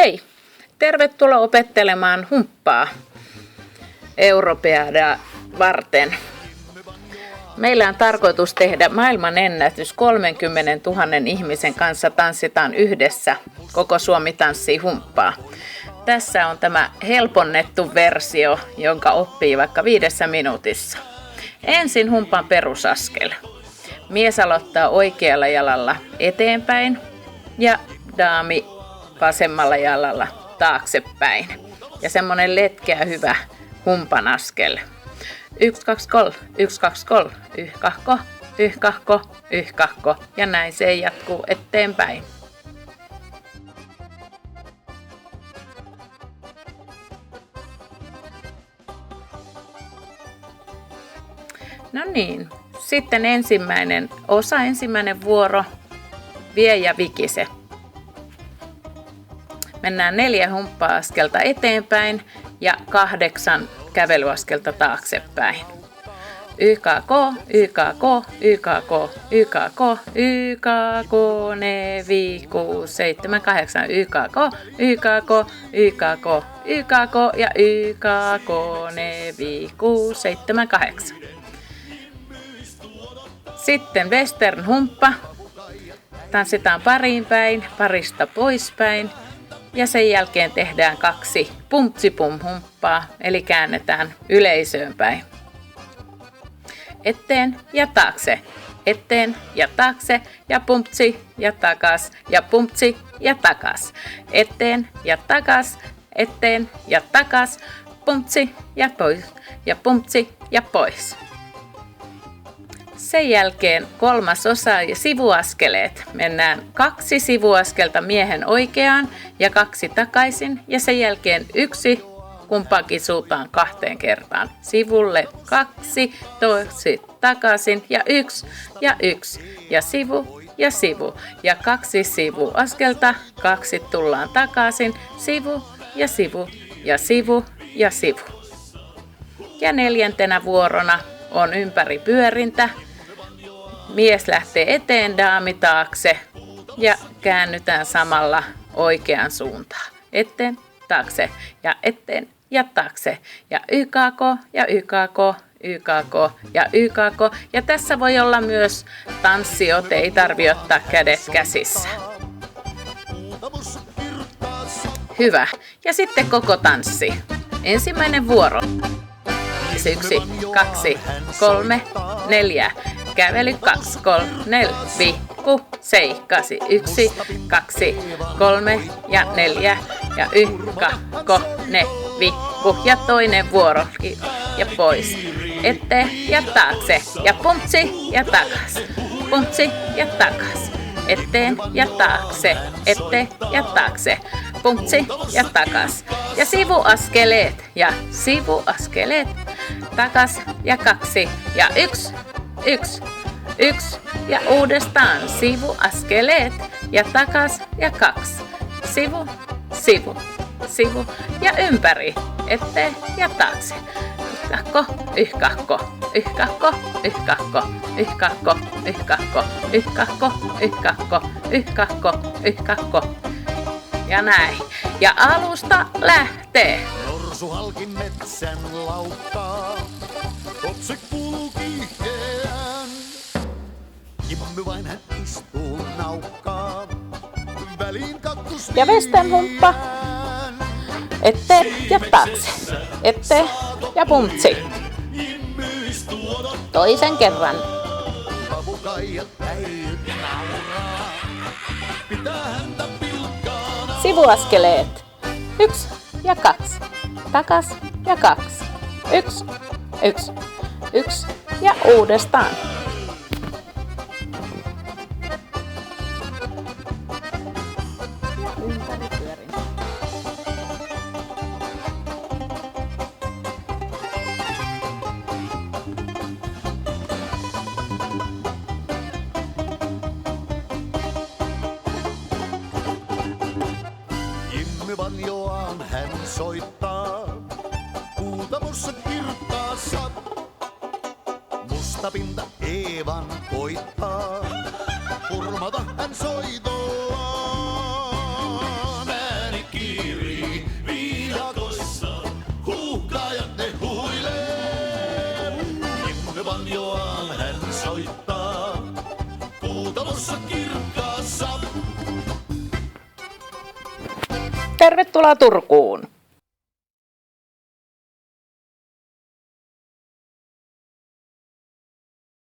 Hei! Tervetuloa opettelemaan humppaa Europeadaa varten. Meillä on tarkoitus tehdä maailmanennätys 30 000 ihmisen kanssa tanssitaan yhdessä. Koko Suomi tanssii humppaa. Tässä on tämä helponnettu versio, jonka oppii vaikka 5 minuutissa. Ensin humpan perusaskel. Mies aloittaa oikealla jalalla eteenpäin ja daami vasemmalla jalalla taaksepäin. Ja semmonen letkeä hyvä humpan askel. 1, 2, 3, 1, 2, 3, yhkahko, yhkahko, yhkahko. Ja näin se jatkuu eteenpäin. No niin, sitten ensimmäinen vuoro, vie ja vikise. Mennään 4 humppa-askelta eteenpäin ja 8 kävelyaskelta taaksepäin. YKK, YKK, YKK, YKK, YKK, 4, 5, 6, 7, 8, YKK, YKK, YKK, YKK ja YKK, 4, 5, 6, 7, 8. Sitten western humppa. Tanssitaan pariin päin, parista poispäin. Ja sen jälkeen tehdään 2 pumpsipum humppaa, eli käännetään yleisöön päin. Eteen ja taakse, eteen ja taakse ja pumpsi ja takas ja pumpsi ja takas. Eteen ja takas, eteen ja takas, pumpsi ja pois ja pumpsi ja pois. Sen jälkeen 3. osa ja sivuaskeleet. Mennään 2 sivuaskelta miehen oikeaan ja 2 takaisin ja sen jälkeen 1 kumpaankin suuntaan 2 kertaan. Sivulle 2, toisi takaisin ja 1 ja 1 ja sivu ja sivu ja 2 sivuaskelta, 2 tullaan takaisin, sivu ja sivu ja sivu ja sivu. Ja 4. vuorona on ympäripyörintä. Mies lähtee eteen, daami taakse ja käännytään samalla oikeaan suuntaan. Eteen, taakse ja eteen ja taakse. Ja YKK ja YKK, YKK ja YKK. Ja tässä voi olla myös tanssiot, ei tarvitse ottaa kädet käsissä. Hyvä. Ja sitten koko tanssi. Ensimmäinen vuoro. 1, 2, 3, 4. Kävely 2, 3, 4, 5, 6, 7, 8, 1, 2, 3 ja 4 ja yhkahko, ne, vikku ja toinen vuoro ja pois. Eteen ja taakse ja pumpsi ja takas, pumpsi ja takas. Eteen ja taakse, eteen ja taakse, pumpsi ja takas. Ja sivuaskeleet ja sivuaskeleet, takas ja 2 ja 1. 1, 1 ja uudestaan sivuaskeleet ja takas ja 2. Sivu, sivu, sivu ja ympäri, eteen ja taakse. Yhkahko, yhkahko, yhkahko, yhkahko, yhkahko, yhkahko, yhkahko, yhkahko, yhkahko, yhkahko. Ja näin. Ja alusta lähtee. Norsu halki metsän laukkaa, otse kulki heän. Jimmy vain hän istuu naukkaa, väliin kaktus ja western humppa. Eteen ja taakse. Eteen ja pumpsi. Toisen kerran. Sivuaskeleet. 1 ja 2. Takas ja 2. 1, 1, 1 ja uudestaan. Ja ympäripyörintä. Jimmy banjoaan hän soittaa, kuutamossa kirkkaassa. Musta pinta Eevan koittaa, hurmata hän soitoaan. Ääni kiinni. musta kirkkaassa. Tervetuloa Turkuun!